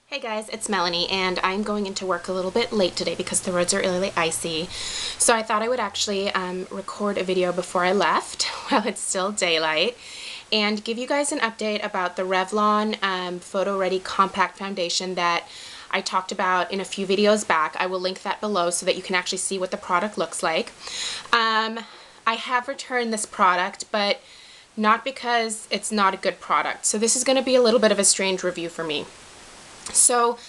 Hey guys, it's Melanie and I'm going into work a little bit late today because the roads are really icy. So I thought I would actually record a video before I left while it's still daylight and give you guys an update about the Revlon PhotoReady Compact Foundation that I talked about in a few videos back. I will link that below so that you can actually see what the product looks like. I have returned this product, but not because it's not a good product. So this is going to be a little bit of a strange review for me. So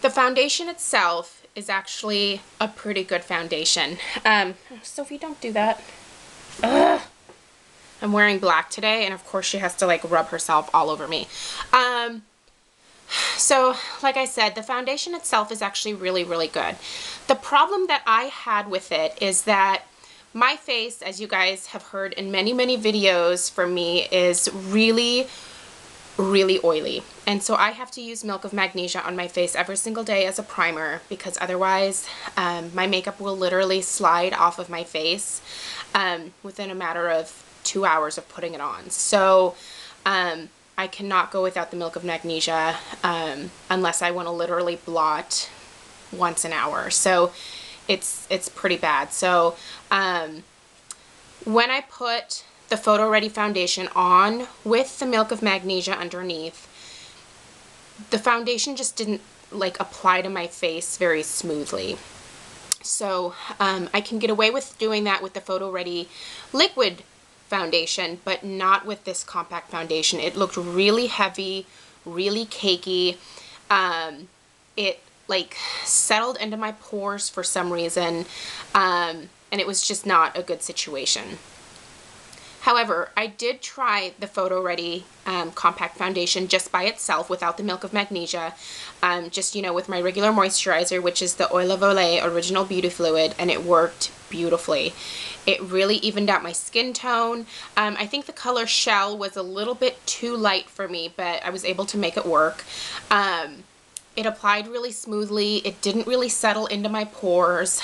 the foundation itself is actually a pretty good foundation. Sophie, don't do that. Ugh. I'm wearing black today, and of course she has to like rub herself all over me. So like I said, the foundation itself is actually really good. The problem that I had with it is that my face, as you guys have heard in many videos from me, is really oily, and so I have to use Milk of Magnesia on my face every single day as a primer because otherwise my makeup will literally slide off of my face within a matter of 2 hours of putting it on. So I cannot go without the Milk of Magnesia unless I want to literally blot once an hour. So it's pretty bad. So when I put the PhotoReady foundation on with the Milk of Magnesia underneath, the foundation just didn't like apply to my face very smoothly. So I can get away with doing that with the PhotoReady liquid foundation, but not with this compact foundation. It looked really heavy, really cakey. It like settled into my pores for some reason, and it was just not a good situation. However, I did try the PhotoReady Compact Foundation just by itself without the Milk of Magnesia, just, you know, with my regular moisturizer, which is the Oil of Olay Original Beauty Fluid, and it worked beautifully. It really evened out my skin tone. I think the color Shell was a little bit too light for me, but I was able to make it work. It applied really smoothly. It didn't really settle into my pores.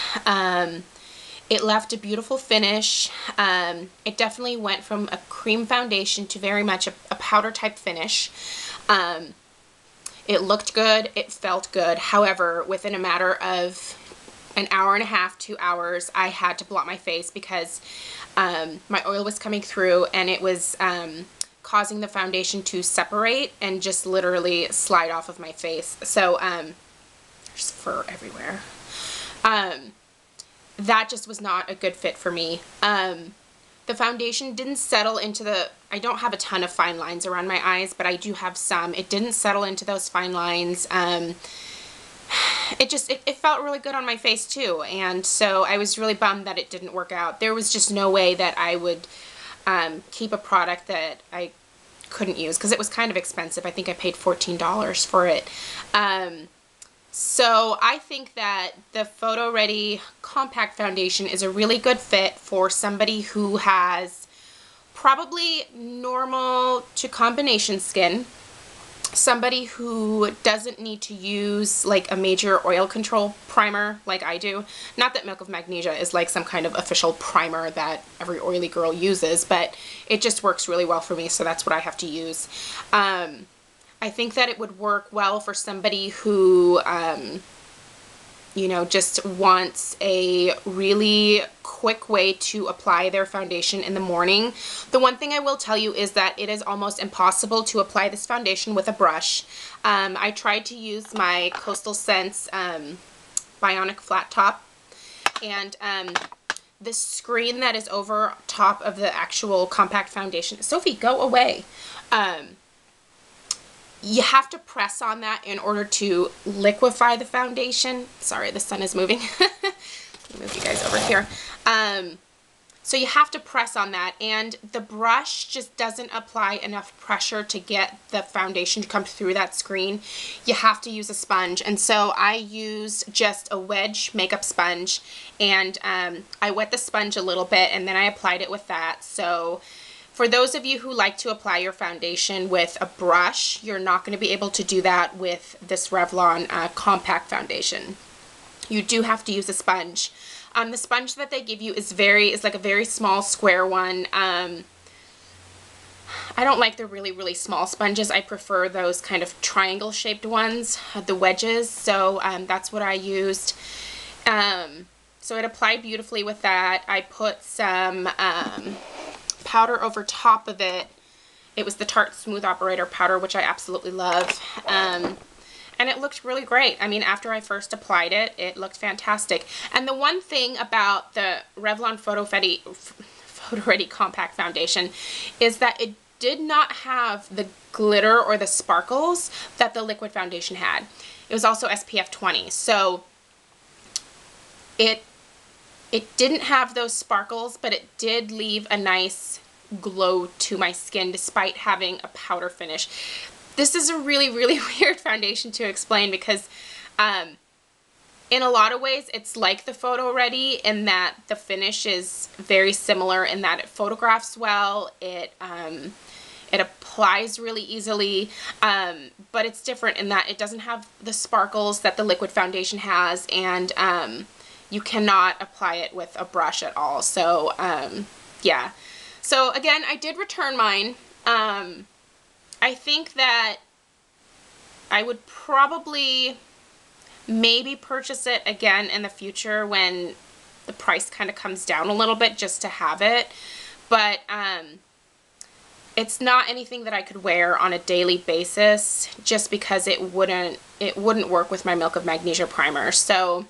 It left a beautiful finish. It definitely went from a cream foundation to very much a powder type finish. It looked good. It felt good. However, within a matter of an hour and a half, 2 hours, I had to blot my face because my oil was coming through and it was causing the foundation to separate and just literally slide off of my face. So there's fur everywhere. That just was not a good fit for me. The foundation didn't settle into the, I don't have a ton of fine lines around my eyes, but I do have some. It didn't settle into those fine lines. It felt really good on my face too, and so I was really bummed that it didn't work out. There was just no way that I would keep a product that I couldn't use because it was kind of expensive. I think I paid $14 for it. So I think that the PhotoReady Compact Foundation is a really good fit for somebody who has probably normal to combination skin, somebody who doesn't need to use like a major oil control primer like I do. Not that Milk of Magnesia is like some kind of official primer that every oily girl uses, but it just works really well for me, so that's what I have to use. I think that it would work well for somebody who, you know, just wants a really quick way to apply their foundation in the morning. The one thing I will tell you is that it is almost impossible to apply this foundation with a brush. I tried to use my Coastal Scents Bionic Flat Top, and the screen that is over top of the actual compact foundation, Sophie, go away. You have to press on that in order to liquefy the foundation. Sorry, the sun is moving. Let me move you guys over here. So you have to press on that, and the brush just doesn't apply enough pressure to get the foundation to come through that screen. You have to use a sponge, and so I used just a wedge makeup sponge, and I wet the sponge a little bit, and then I applied it with that. So for those of you who like to apply your foundation with a brush, you're not going to be able to do that with this Revlon Compact Foundation. You do have to use a sponge. The sponge that they give you is like a very small square one. I I don't like the really, really small sponges. I prefer those kind of triangle shaped ones, the wedges. So that's what I used. So it applied beautifully with that. I put some powder over top of it. It was the Tarte Smooth Operator powder, which I absolutely love. And it looked really great. I mean, after I first applied it, it looked fantastic. And the one thing about the Revlon PhotoReady Compact Foundation is that it did not have the glitter or the sparkles that the liquid foundation had. It was also SPF 20. So it didn't have those sparkles, but it did leave a nice glow to my skin despite having a powder finish. This is a really, really weird foundation to explain because in a lot of ways it's like the PhotoReady in that the finish is very similar in that it photographs well, it applies really easily, but it's different in that it doesn't have the sparkles that the liquid foundation has, and you cannot apply it with a brush at all. So yeah. So again, I did return mine. I think that I would probably maybe purchase it again in the future when the price kind of comes down a little bit just to have it. But it's not anything that I could wear on a daily basis just because it wouldn't work with my Milk of Magnesia primer. So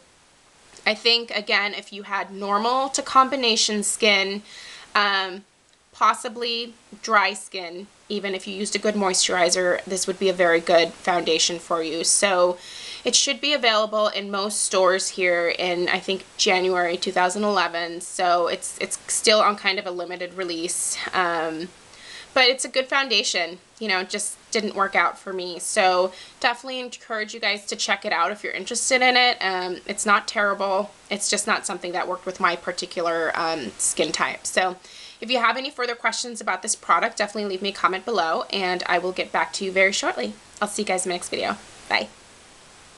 I think, again, if you had normal to combination skin, possibly dry skin, even if you used a good moisturizer, this would be a very good foundation for you. So it should be available in most stores here in, I think, January 2011. So it's still on kind of a limited release. But it's a good foundation, you know, just didn't work out for me. So definitely encourage you guys to check it out if you're interested in it. It's not terrible. It's just not something that worked with my particular skin type. So if you have any further questions about this product, definitely leave me a comment below and I will get back to you very shortly. I'll see you guys in my next video. Bye.